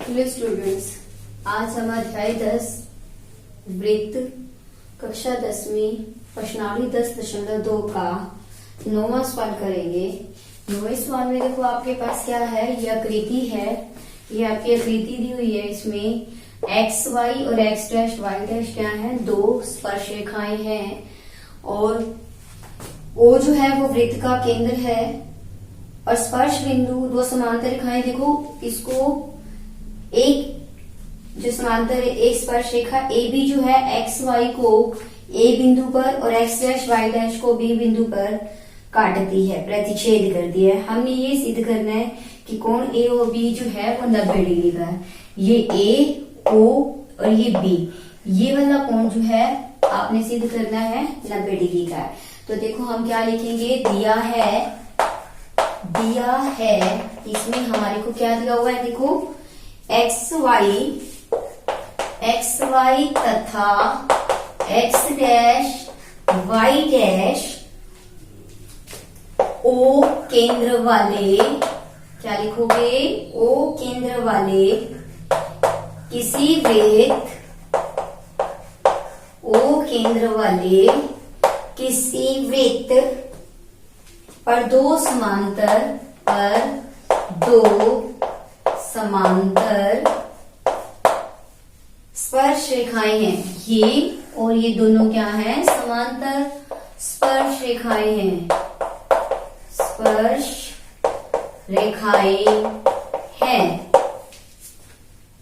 Hello students, आज हम अध्याय 10 वृत्त कक्षा 10वीं प्रश्नावली 10.2 का 9वां सवाल करेंगे। 9वें सवाल में देखो आपके पास क्या है, ये आकृति है। ये आपकी आकृति दी हुई है। इसमें एक्स वाई और एक्स डैश वाई डैश क्या है, दो स्पर्श रेखाएं हैं और ओ जो है वो वृत्त का केंद्र है और स्पर्श बिंदु दो समांतर रेखाएं। देखो इसको एक जो समांतर है, एक स्पर्श रेखा ए बी जो है एक्स वाई को ए बिंदु पर और एक्स डैश वाई डैश को बी बिंदु पर काटती है, प्रतिच्छेद करती है। हमने ये सिद्ध करना है कि कोण ए और बी जो है वो 90 डिग्री का है। ये ए ओ और ये बी, ये वाला कोण जो है आपने सिद्ध करना है 90 डिग्री का है। तो देखो हम क्या लिखेंगे, दिया है इसमें हमारे को क्या दिया हुआ है, देखो एक्स वाई तथा X dash Y dash O केंद्र वाले, क्या लिखोगे, ओ केंद्र वाले किसी वृत्त, ओ केंद्र वाले किसी वृत्त पर दो समांतर स्पर्श रेखाएं हैं। ये और ये दोनों क्या है, समांतर स्पर्श रेखाएं हैं, स्पर्श रेखाएं हैं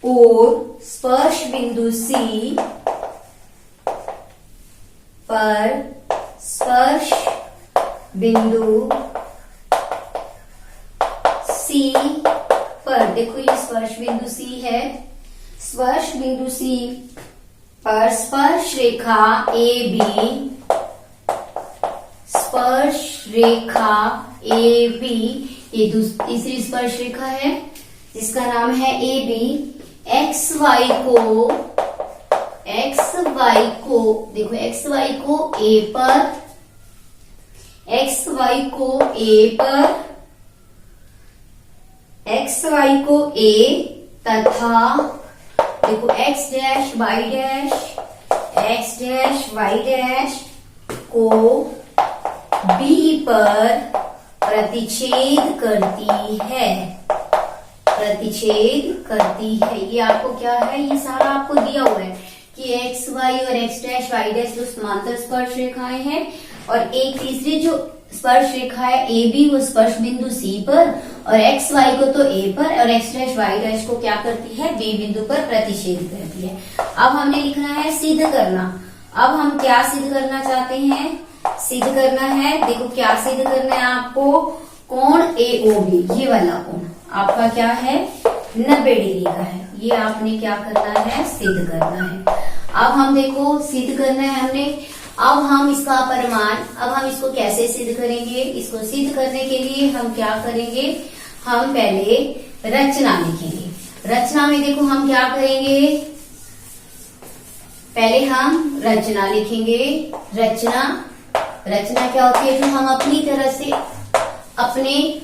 और स्पर्श बिंदु सी पर स्पर्श बिंदु सी पर, देखो ये स्पर्श बिंदु सी है, स्पर्श बिंदु सी पर स्पर्श रेखा ए बी, स्पर्श रेखा ए बी, ये तीसरी स्पर्श रेखा है जिसका नाम है ए बी, एक्स वाई को देखो एक्स वाई को ए पर, एक्स वाई को ए पर, एक्स वाई को ए तथा देखो एक्स डैश वाई डैश को बी पर प्रतिच्छेद करती है। ये आपको क्या है, ये सारा आपको दिया हुआ है कि एक्स वाई और एक्स डैश वाई डैश दो समांतर स्पर्श रेखाएं हैं और एक तीसरी जो स्पर्श रेखा है ए बी वो स्पर्श बिंदु सी पर और एक्स वाई को तो ए पर और एक्स डैश वाई डैश को क्या करती है, बी बिंदु पर प्रतिच्छेद करती है। अब हमने लिखना है सिद्ध करना। अब हम क्या सिद्ध करना चाहते हैं, सिद्ध करना है, देखो क्या सिद्ध करना है आपको, कोण ए ओ बी, ये वाला कोण आपका क्या है 90 डिग्री का है। ये आपने क्या करना है, सिद्ध करना है। अब हम देखो सिद्ध करना है हमने। अब हम इसका परिमाण, अब हम इसको कैसे सिद्ध करेंगे, इसको सिद्ध करने के लिए हम क्या करेंगे, हम पहले रचना लिखेंगे। रचना में देखो हम क्या करेंगे, पहले हम रचना लिखेंगे। रचना क्या होती है, जो हम अपनी तरह से अपने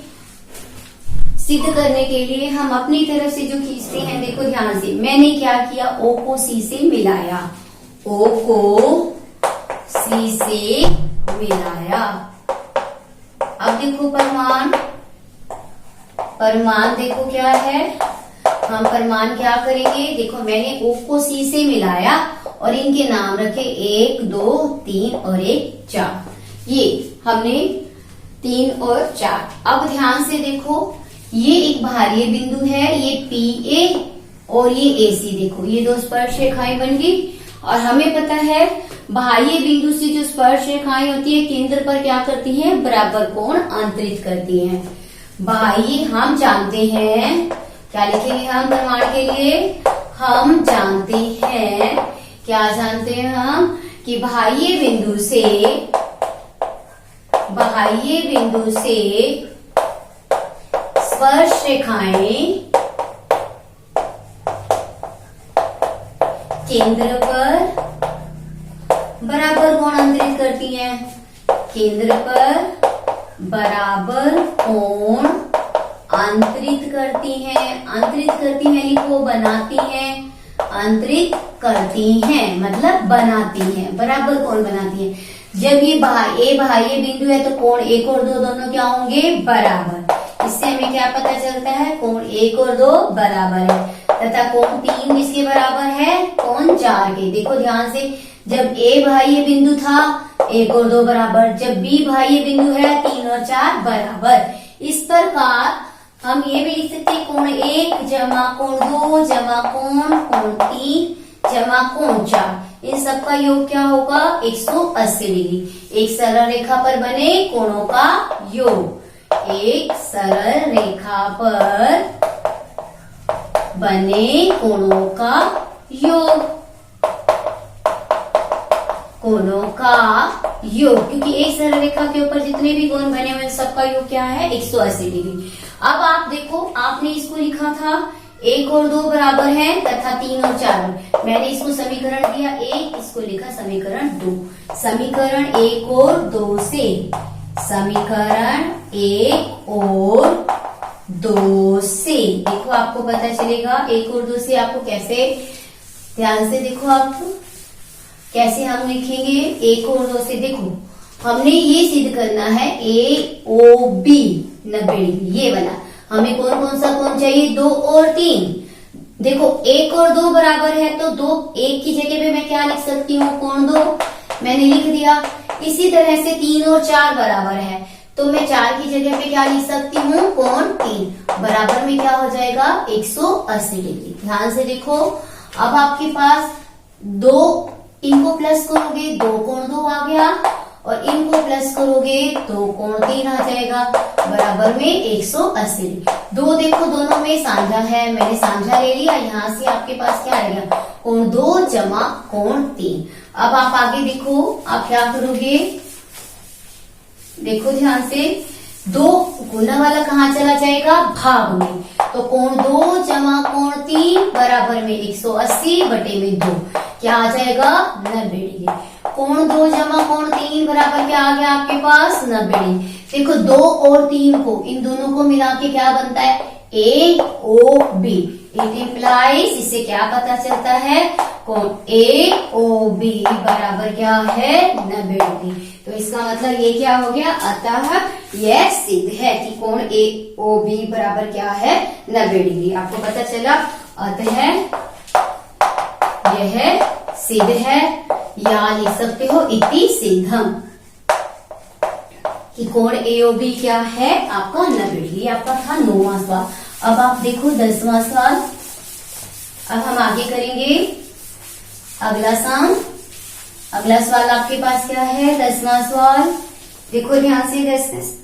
सिद्ध करने के लिए हम अपनी तरफ से जो खींचते हैं। देखो ध्यान से, मैंने क्या किया, ओ को सी से मिलाया, ओ को सी से मिलाया। अब देखो परिमाण देखो क्या है, हम परिमाण क्या करेंगे, देखो मैंने ओ को सी से मिलाया और इनके नाम रखे 1 2 3 और 1 4। ये हमने 3 और 4। अब ध्यान से देखो, ये एक बाहरी बिंदु है, ये पी ए और ये ए सी, देखो ये दो स्पर्श रेखाएं बन गई। और हमें पता है बाह्य बिंदु से जो स्पर्श रेखाएं होती है केंद्र पर क्या करती हैं, बराबर कोण अंतरित करती हैं। बाह्य हम जानते हैं, क्या लिखेंगे हम प्रमाण के लिए, हम जानते हैं, क्या जानते हैं हम, कि बाह्य बिंदु से स्पर्श रेखाएं केंद्र पर बराबर कोण अंतरित करती हैं, केंद्र पर बराबर कोण अंतरित करती हैं। अंतरित करती हैं लिखो, बनाती हैं, अंतरित करती हैं मतलब बनाती हैं। बराबर कोण बनाती हैं। जब ये बाह्य बिंदु है तो कोण 1 और 2 दोनों क्या होंगे, बराबर। इससे हमें क्या पता चलता है, कोण 1 और 2 बराबर है, तथा कोण 3 किसके बराबर है, कोण 4 के। देखो ध्यान से, जब ए बाह्य बिंदु था 1 और 2 बराबर, जब बी बाह्य बिंदु है 3 और 4 बराबर। इस प्रकार हम ये भी लिख सकते हैं, कोण 1 जमा कोण 2 जमा कोण 3 जमा कोण 4, इन सबका योग क्या होगा, 180 डिग्री। एक सरल रेखा पर बने कोणों का योग। एक सरल रेखा पर बने कोणों का योग, कोणों का योग, क्योंकि एक सरल रेखा के ऊपर जितने भी कोण बने हुए सबका योग क्या है, 180 डिग्री। अब आप देखो, आपने इसको लिखा था 1 और 2 बराबर है तथा 3 और 4। मैंने इसको समीकरण दिया 1, इसको लिखा समीकरण 2। समीकरण 1 और 2 से, समीकरण 1 और 2 से देखो आपको पता चलेगा, 1 और 2 से आपको कैसे, ध्यान से देखो आप कैसे हम लिखेंगे 1 और 2 से। देखो हमने ये सिद्ध करना है AOB 90 डिग्री, ये वाला। हमें कौन कौन सा कोण चाहिए, 2 और 3। देखो 1 और 2 बराबर है तो 2, 1 की जगह पे मैं क्या लिख सकती हूँ, कोण 2 मैंने लिख दिया। इसी तरह से 3 और 4 बराबर है तो मैं 4 की जगह पे क्या लिख सकती हूँ, कोण 3 बराबर में क्या हो जाएगा, 180 डिग्री। ध्यान से देखो, अब आपके पास 2, इनको प्लस करोगे 2 कोण 2 आ गया, और इनको प्लस करोगे 2 कोण 3 आ जाएगा, बराबर में 180 डिग्री। 2 देखो दोनों में साझा है, मैंने साझा ले लिया, यहाँ से आपके पास क्या रहेगा, कोण 2 जमा कोण 3। अब आप आगे देखो, आप क्या करोगे, देखो ध्यान से, 2 गुना वाला कहाँ चला जाएगा, भाग में, तो कोण 2 जमा कोण 3 बराबर में 180 बटे में 2 क्या आ जाएगा, 90 डिग्री। कोण 2 जमा कोण 3 बराबर क्या आ गया आपके पास, 90 डिग्री। देखो 2 और 3 को, इन दोनों को मिला के क्या बनता है, AOB। इट इम्प्लाइज, इससे क्या पता चलता है, कोण AOB बराबर क्या है, 90 डिग्री। तो इसका मतलब ये क्या हो गया, अतः यह सिद्ध है कि कोण AOB बराबर क्या है, 90 डिग्री। आपको पता चला, अतः यह सिद्ध है, या लिख सकते हो इति सिद्धम, कि कोण AOB क्या है आपका 90 डिग्री। आपका था 9वां सवाल। अब आप देखो 10वां सवाल। अब हम आगे करेंगे अगला सम। अगला सवाल आपके पास क्या है, 10वां सवाल। देखो ध्यान से,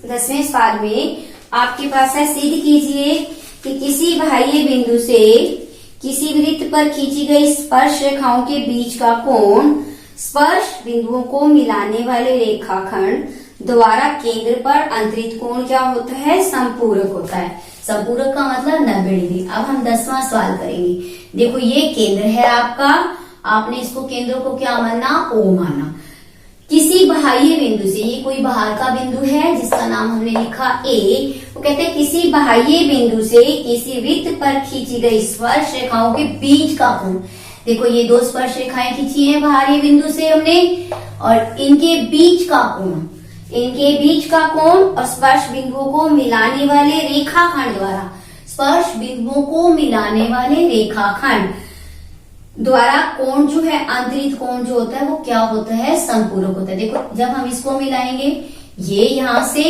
10वें सवाल में आपके पास है, सिद्ध कीजिए कि किसी बाह्य बिंदु से किसी वृत्त पर खींची गई स्पर्श रेखाओं के बीच का कोण स्पर्श बिंदुओं को मिलाने वाले रेखाखंड द्वारा केंद्र पर अंतरित कोण क्या होता है, संपूरक होता है। संपूरक का मतलब 90 डिग्री। अब हम 10वां सवाल करेंगे। देखो ये केंद्र है आपका, आपने इसको केंद्र को क्या माना, O माना। किसी बाह्य बिंदु से, ये कोई बाहर का बिंदु है जिसका नाम हमने लिखा A, वो कहते हैं किसी बाह्य बिंदु से किसी वृत्त पर खींची गई स्पर्श रेखाओं के बीच का कोण। देखो ये 2 स्पर्श रेखाएं खींची हैं बाहरी बिंदु से हमने, और इनके बीच का कोण, इनके बीच का कोण और स्पर्श बिंदुओं को मिलाने वाले रेखाखंड द्वारा, स्पर्श बिंदुओं को मिलाने वाले रेखाखंड द्वारा कोण जो है, अंतरित कोण जो होता है वो क्या होता है, संपूरक होता है। देखो जब हम इसको मिलाएंगे, ये यहाँ से,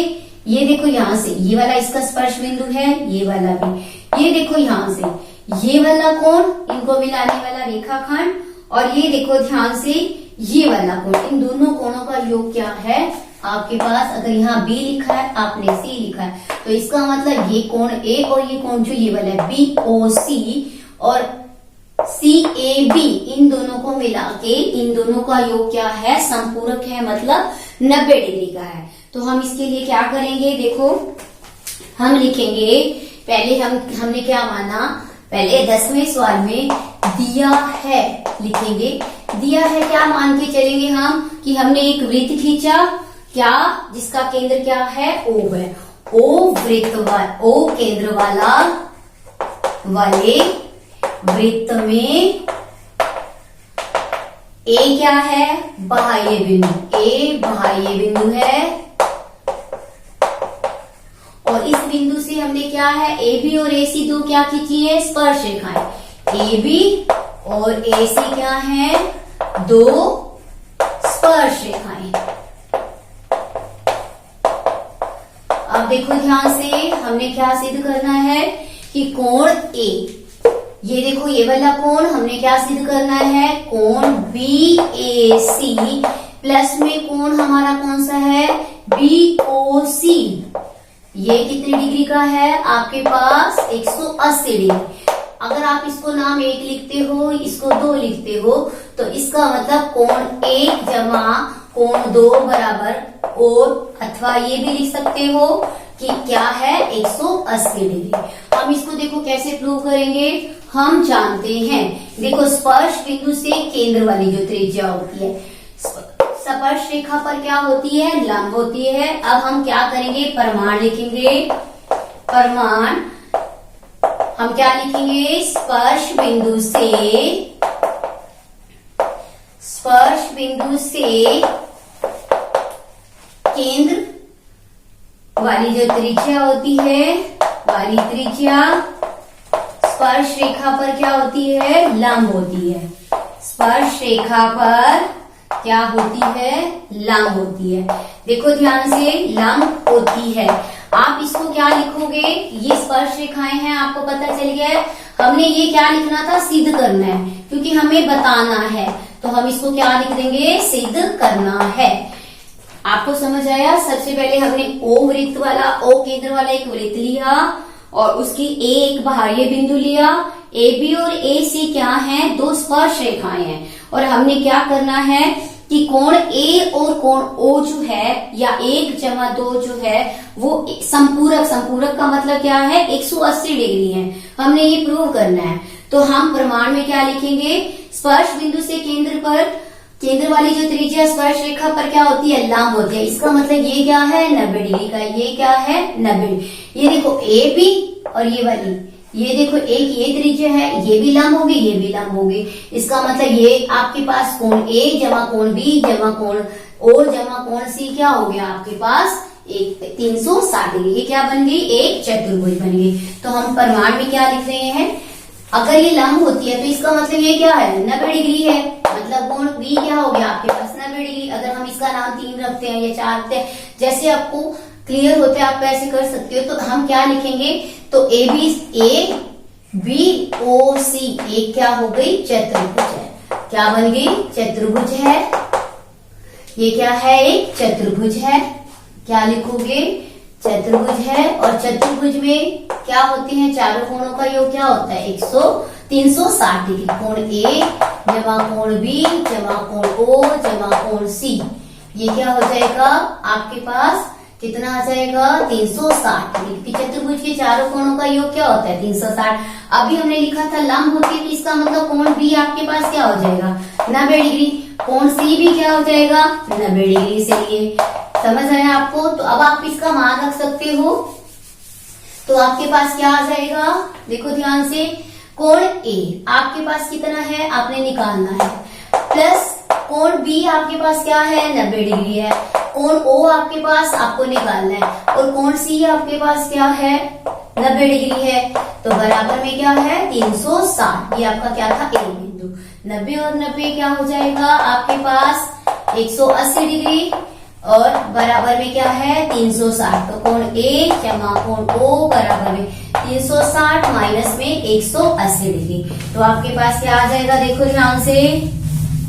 ये देखो यहाँ से, ये वाला इसका स्पर्श बिंदु है, ये वाला भी, ये देखो यहाँ से ये वाला कोण, इनको मिलाने वाला रेखाखंड, और ये देखो ध्यान से ये वाला कोण, इन दोनों कोणों का योग क्या है आपके पास। अगर यहाँ B लिखा है, आपने C लिखा है, तो इसका मतलब ये कोण A और ये कोण जो ये वाला है BOC और CAB, इन दोनों को मिला के इन दोनों का योग क्या है, संपूरक है, मतलब 90 डिग्री का है। तो हम इसके लिए क्या करेंगे, देखो हम लिखेंगे, पहले हमने क्या माना, पहले 10वें सवाल में दिया है लिखेंगे, दिया है क्या मान के चलेंगे हम, कि हमने एक वृत्त खींचा क्या, जिसका केंद्र क्या है, O है, ओ केंद्र वाले वृत्त में ए क्या है? बाह्य बिंदु। ए बाह्य बिंदु है और इस बिंदु से हमने क्या है? ए बी और ए सी दो क्या खींची है? स्पर्श रेखाएं। ए बी और ए सी क्या है? दो स्पर्श रेखाएं। अब देखो ध्यान से, हमने क्या सिद्ध करना है कि कोण ए, ये देखो ये वाला कोण हमने क्या सिद्ध करना है? कोण बी ए सी प्लस में कोण हमारा कौन सा है? बी ओ सी। ये कितनी डिग्री का है आपके पास? 180 डिग्री। अगर आप इसको नाम 1 लिखते हो, इसको 2 लिखते हो, तो इसका मतलब कोण 1 जमा कोण 2 बराबर, और अथवा ये भी लिख सकते हो कि क्या है? 180 डिग्री। हम इसको देखो कैसे प्रूव करेंगे। हम जानते हैं, देखो स्पर्श बिंदु से केंद्र वाली जो त्रिज्या होती है, स्पर्श रेखा पर क्या होती है? लंब होती है। अब हम क्या करेंगे? प्रमाण लिखेंगे। प्रमाण हम क्या लिखेंगे? स्पर्श बिंदु से केंद्र वाली जो त्रिज्या होती है, वाली त्रिज्या स्पर्श रेखा पर क्या होती है? लंब होती है। स्पर्श रेखा पर क्या होती है? लंब होती है। देखो ध्यान से, लंब होती है। आप इसको क्या लिखोगे? ये स्पर्श रेखाएं हैं, आपको पता चल गया है। हमने ये क्या लिखना था? सिद्ध करना है, क्योंकि हमें बताना है, तो हम इसको क्या लिख देंगे? सिद्ध करना है। आपको समझ आया? सबसे पहले हमने ओ वृत्त वाला, ओ केंद्र वाला एक वृत्त लिया और उसकी ए एक बाह्य बिंदु लिया। ए बी और ए सी क्या है? दो स्पर्श रेखाएं हैं। और हमने क्या करना है कि कोण ए और कोण ओ जो है, या 1 जमा 2 जो है, वो संपूरक का मतलब क्या है? 180 डिग्री है। हमने ये प्रूव करना है। तो हम प्रमाण में क्या लिखेंगे? स्पर्श बिंदु से केंद्र वाली जो त्रिज्या स्पर्श रेखा पर क्या होती है? लंब होती है। इसका मतलब ये क्या है? 90 डिग्री का। ये क्या है? 90। ये देखो ए बी और ये वाली, ये देखो एक ये त्रिज्या है, ये भी लंब होगी, ये भी लंब होगी। इसका मतलब ये आपके पास कोण ए जमा कोण बी जमा कोण ओ जमा कोण सी क्या हो गया आपके पास? 360 डिग्री। ये क्या बन गई? एक चतुर्भुज बन गई। तो हम प्रमाण में क्या लिख रहे हैं? अगर ये लंब होती है तो इसका मतलब ये क्या है? 90 डिग्री है। मतलब कोण बी क्या हो गया आपके पास? 90 डिग्री। अगर हम इसका नाम 3 रखते हैं या 4 रखते हैं, जैसे आपको क्लियर होते हैं आप ऐसे कर सकते हो। तो हम क्या लिखेंगे? तो ए बी ओ सी एक क्या हो गई? चतुर्भुज है। क्या बन गई? चतुर्भुज है। ये क्या है? एक चतुर्भुज है। क्या लिखोगे? चतुर्भुज है। और चतुर्भुज में क्या होते हैं? चारों कोणों का योग क्या होता है? 360 डिग्री। कोण ए जमा कोण बी जमा कोण ओ जमा कोण सी, ये क्या हो जाएगा आपके पास? कितना आ जाएगा? 360 डिग्री। चतुर्भुज के चारों कोणों का योग क्या होता है? 360। अभी हमने लिखा था लंब होती है, तो इसका मतलब कोण बी आपके पास क्या हो जाएगा? 90 डिग्री। कोण सी भी क्या हो जाएगा? 90 डिग्री से। ये समझ आया आपको? तो अब आप इसका मान रख सकते हो। तो आपके पास क्या आ जाएगा? देखो ध्यान से, कोण ए आपके पास कितना है? आपने निकालना है, प्लस कोण बी आपके पास क्या है? 90 डिग्री है। कोण ओ आपके पास आपको निकालना है, और कोण सी आपके पास क्या है? 90 डिग्री है। तो बराबर में क्या है? 360। ये आपका क्या था? ए बिंदु। 90 और 90 क्या हो जाएगा आपके पास? 180 डिग्री। और बराबर में क्या है? 360। तो कोण ए जमा कोण ओ बराबर में 360 माइनस में 180 डिग्री। तो आपके पास क्या आ जाएगा? देखो ध्यान से,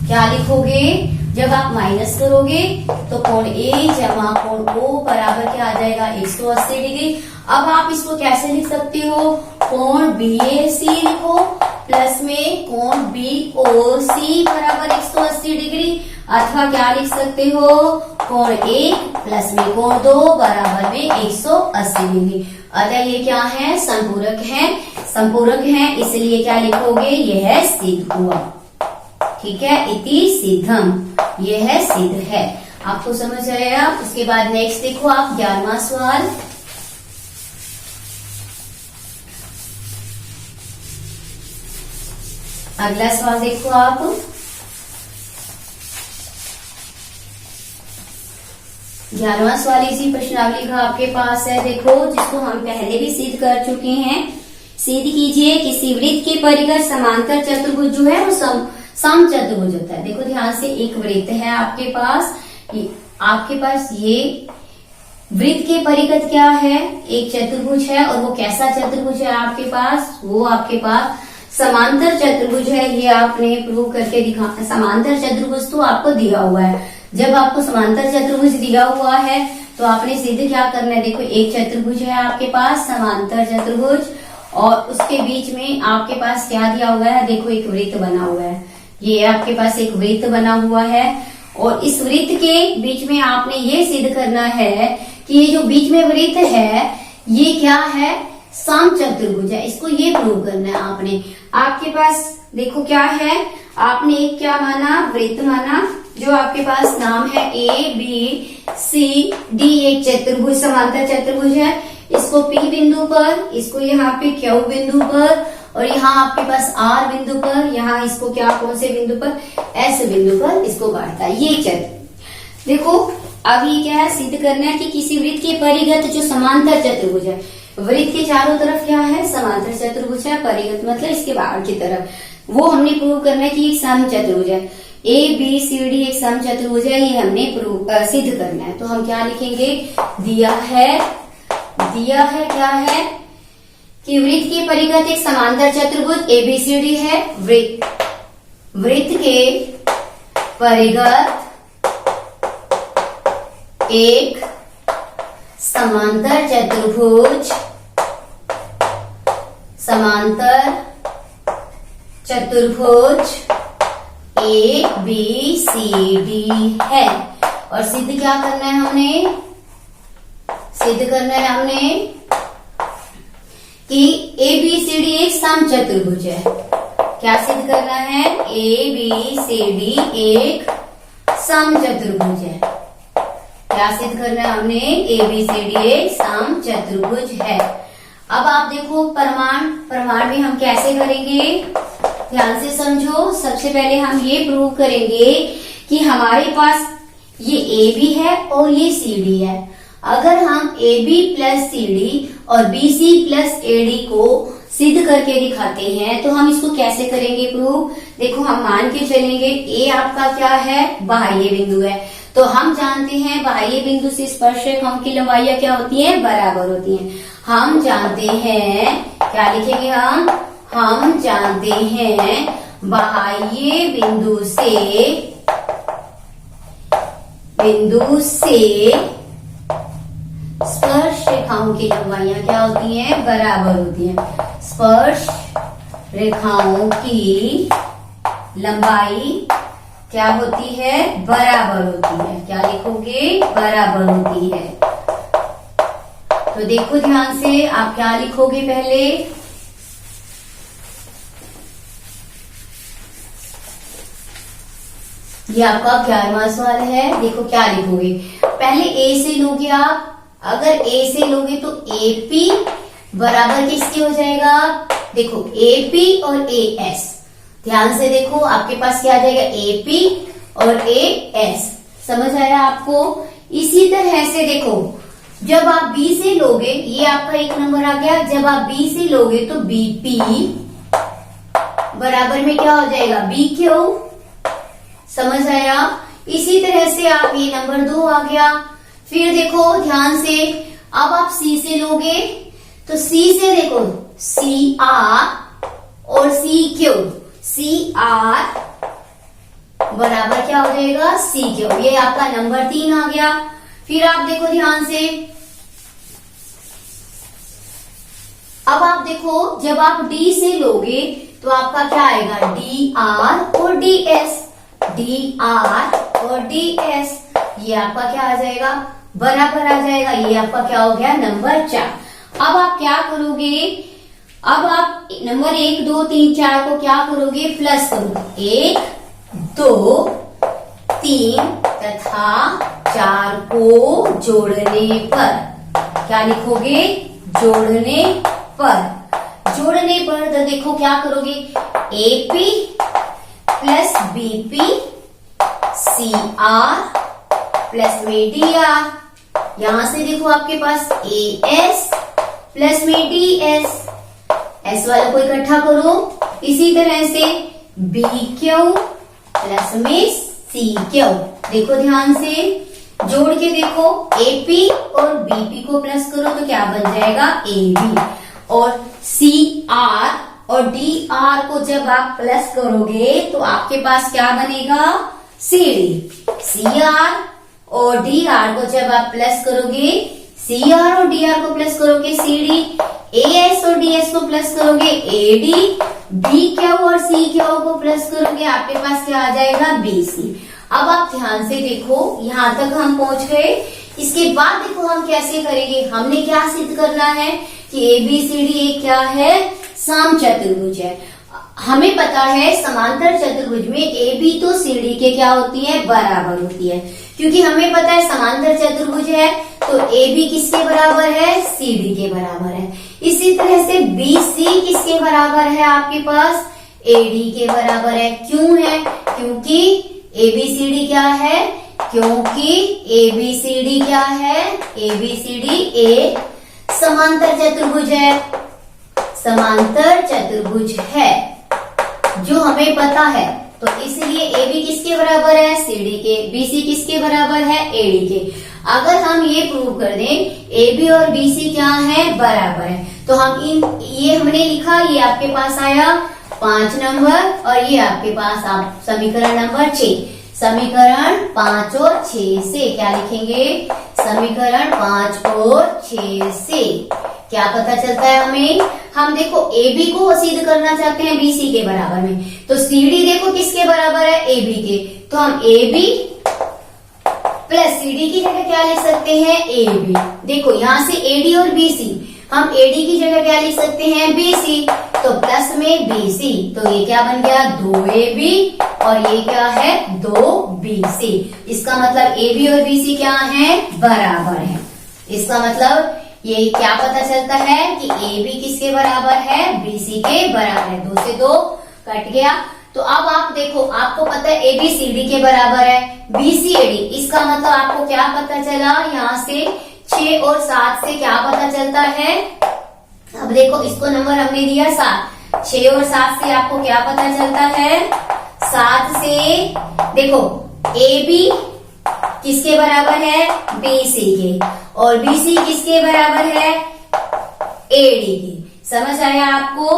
क्या लिखोगे? जब आप माइनस करोगे तो कोण ए जमा कोण ओ बराबर क्या आ जाएगा? 180 डिग्री। अब आप इसको कैसे लिख सकते हो? कोण बी ए सी लिखो, प्लस में कोण बी ओ सी बराबर 180 डिग्री, अथवा क्या लिख सकते हो? कोण 1 प्लस में कोण 2 बराबर में 180 डिग्री। अतः ये क्या है? संपूरक है। संपूरक है, इसलिए क्या लिखोगे? यह सिद्ध हुआ। ठीक है, इति सिद्धम, ये है सिद्ध है। आपको समझ आया? उसके बाद नेक्स्ट देखो आप 11वां सवाल। अगला सवाल देखो आप। ग्यारहवां सवाल इसी प्रश्नावली का आपके पास है, देखो, जिसको हम पहले भी सिद्ध कर चुके हैं। सिद्ध कीजिए किसी वृत्त के परिघ समांतर चतुर्भुज जो है वो सम चतुर्भुज होता है। देखो ध्यान से, एक वृत्त है आपके पास ये वृत्त के परिघ क्या है, एक चतुर्भुज है, और वो कैसा चतुर्भुज है आपके पास, वो आपके पास समांतर चतुर्भुज है। ये आपने प्रूव करके दिखा। समांतर चतुर्भुज तो आपको दिया हुआ है। जब आपको समांतर चतुर्भुज दिया हुआ है तो आपने सिद्ध क्या करना है, देखो एक चतुर्भुज है आपके पास समांतर चतुर्भुज, और उसके बीच में आपके पास क्या दिया हुआ है, देखो एक वृत्त बना हुआ है। ये आपके पास एक वृत्त बना हुआ है, और इस वृत्त के बीच में आपने ये सिद्ध करना है कि ये जो बीच में वृत्त है ये क्या है, सम चतुर्भुज है। इसको ये प्रूव करना है आपने। आपके पास देखो क्या है, आपने एक क्या माना, वृत्त माना, जो आपके पास नाम है ABCD, एक चतुर्भुज समांतर चतुर्भुज है। इसको P बिंदु पर, इसको यहाँ पे Q बिंदु पर, और यहाँ आपके पास R बिंदु पर, यहाँ इसको क्या, कौन से बिंदु पर, S बिंदु पर इसको काटता है। ये चतुर्भुज देखो। अब ये क्या है, सिद्ध करना है कि किसी वृत्त के परिघ जो समांतर चतुर्भुज है, वृत्त के चारों तरफ क्या है, समांतर चतुर्भुज है, परिघ मतलब इसके बाहर की तरफ, वो हमने प्रूव करना है कि एक सम चतुर्भुज है। ABCD एक सम चतुर्भुज है, ये हमने सिद्ध करना है। तो हम क्या लिखेंगे, दिया है क्या है कि वृत्त के परिघ एक समांतर चतुर्भुज ABCD है। वृत्त के परिघ एक समांतर चतुर्भुज ABCD है। और सिद्ध क्या करना है हमने, कि ABCD एक सम चतुर्भुज है। क्या सिद्ध करना है, ABCD एक सम चतुर्भुज है। क्या सिद्ध करना है हमने, ABCD एक सम चतुर्भुज है। अब आप देखो प्रमाण में हम कैसे करेंगे, ध्यान से समझो। सबसे पहले हम ये प्रूव करेंगे कि हमारे पास ये AB है और ये CD है। अगर हम AB प्लस CD और BC प्लस AD को सिद्ध करके दिखाते हैं तो हम इसको कैसे करेंगे प्रूव, देखो हम मान के चलेंगे A आपका क्या है, बाह्य बिंदु है। तो हम जानते हैं बाह्य बिंदु से स्पर्श रेखाओं की लंबाइयां क्या होती है, बराबर होती हैं। हम जानते हैं, क्या लिखेंगे हम जानते हैं बाह्य बिंदु से स्पर्श रेखाओं की लंबाइयां क्या होती हैं, बराबर होती हैं। स्पर्श रेखाओं की लंबाई क्या होती है, बराबर होती है। क्या लिखोगे, बराबर होती है। तो देखो ध्यान से, आप क्या लिखोगे पहले, ये आपका 11वां सवाल है। देखो क्या लिखोगे, पहले A से लोगे आप। अगर A से लोगे तो AP बराबर किसके हो जाएगा, देखो AP और AS। ध्यान से देखो, आपके पास क्या आ जाएगा, AP और AS। समझ आया आपको। इसी तरह से देखो, जब आप B से लोगे, ये आपका एक नंबर आ गया। जब आप B से लोगे तो BP बराबर में क्या हो जाएगा, BQ। समझ आया। इसी तरह से आप ये नंबर 2 आ गया। फिर देखो ध्यान से, अब आप C से लोगे तो C से देखो CR और CQ। CR बराबर क्या हो जाएगा, CQ। ये आपका नंबर 3 आ गया। फिर आप देखो ध्यान से, अब आप देखो जब आप D से लोगे तो आपका क्या आएगा, DR और DS। DR और DS ये आपका क्या आ जाएगा, बराबर आ जाएगा। ये आपका क्या हो गया, नंबर 4। अब आप क्या करोगे, अब आप नंबर 1, 2, 3, 4 को क्या करोगे, प्लस करोगे। 1, 2, 3 तथा 4 को जोड़ने पर क्या लिखोगे, जोड़ने पर तो देखो क्या करोगे, AP plus BP CR plus में DR, यहां से देखो आपके पास AS प्लस में DS, S वाले को इकट्ठा करो। इसी तरह से BQ प्लस में CQ, देखो ध्यान से जोड़ के देखो, AP और BP को प्लस करो तो क्या बन जाएगा AB, और CR और DR को जब आप प्लस करोगे तो आपके पास क्या बनेगा CD। CR और DR को जब आप प्लस करोगे, CR और DR को प्लस करोगे CD, AS और DS को प्लस करोगे AD, BQ और CQ को प्लस करोगे आपके पास क्या आ जाएगा BC। अब आप ध्यान से देखो, यहां तक हम पहुंच गए। इसके बाद देखो हम कैसे करेंगे, हमने क्या सिद्ध करना है कि ABCD एक क्या है, समचतुर्भुज है। हमें पता है समांतर चतुर्भुज में AB तो CD के क्या होती है, बराबर होती है, क्योंकि हमें पता है समांतर चतुर्भुज है तो AB किसके बराबर है, CD के बराबर है। इसी तरह से BC किसके बराबर है, आपके पास AD के बराबर है। क्यों है, क्योंकि ABCD क्या है, क्योंकि ABCD क्या है, ABCD एक समांतर चतुर्भुज है, समांतर चतुर्भुज है जो हमें पता है। तो इसलिए AB किसके बराबर है, CD के, BC किसके बराबर है, AD के। अगर हम ये प्रूव कर दें AB और BC क्या है, बराबर है, तो हम ये हमने लिखा, ये आपके पास आया 5 नंबर और ये आपके पास आप समीकरण नंबर 6। समीकरण 5 और 6 से क्या लिखेंगे, समीकरण 5 और 6 से क्या पता चलता है हमें, हम देखो AB को सिद्ध करना चाहते हैं BC के बराबर में, तो CD देखो किसके बराबर है, AB के, तो हम AB प्लस CD की जगह क्या लिख सकते हैं, AB। देखो यहाँ से AD और BC, हम AD की जगह क्या लिख सकते हैं, BC, तो प्लस में BC, तो ये क्या बन गया 2AB और ये क्या है 2BC। इसका मतलब AB और BC क्या है, बराबर है। इसका मतलब ये क्या पता चलता है कि AB किसके बराबर है, BC के बराबर है। 2 से 2 कट गया। तो अब आप देखो, आपको पता है AB CD के बराबर है, BC AD, इसका मतलब आपको क्या पता चला, यहाँ से 6 और 7 से क्या पता चलता है। अब देखो इसको नंबर हमने दिया 7, 6 और 7 से आपको क्या पता चलता है, 7 से देखो AB किसके बराबर है, BC के, और BC किसके बराबर है, AD के। समझ आया आपको,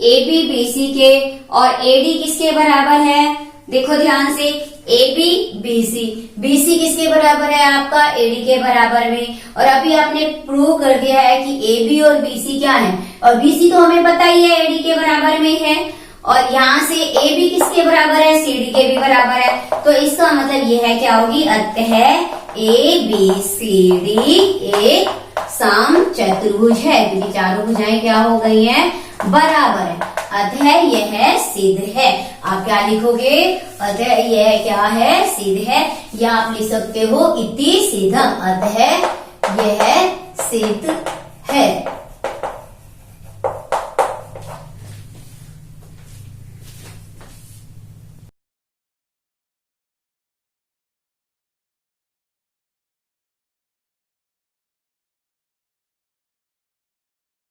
AB BC के और AD किसके बराबर है, देखो ध्यान से, AB BC, BC किसके बराबर है आपका, AD के बराबर में। और अभी आपने प्रूव कर दिया है कि AB और BC क्या है, और BC तो हमें पता ही है AD के बराबर में है, और यहाँ से AB किसके बराबर है, CD के भी बराबर है। तो इसका मतलब ये है क्या होगी, अतः ABCD एक समचतुर्भुज है, क्योंकि चारों भुजाएं क्या हो गई हैं, बराबर है, अतः यह सिद्ध है। आप क्या लिखोगे, अतः यह क्या है, सिद्ध है, या आप लिख सकते हो इति सिद्धम, अतः यह सिद्ध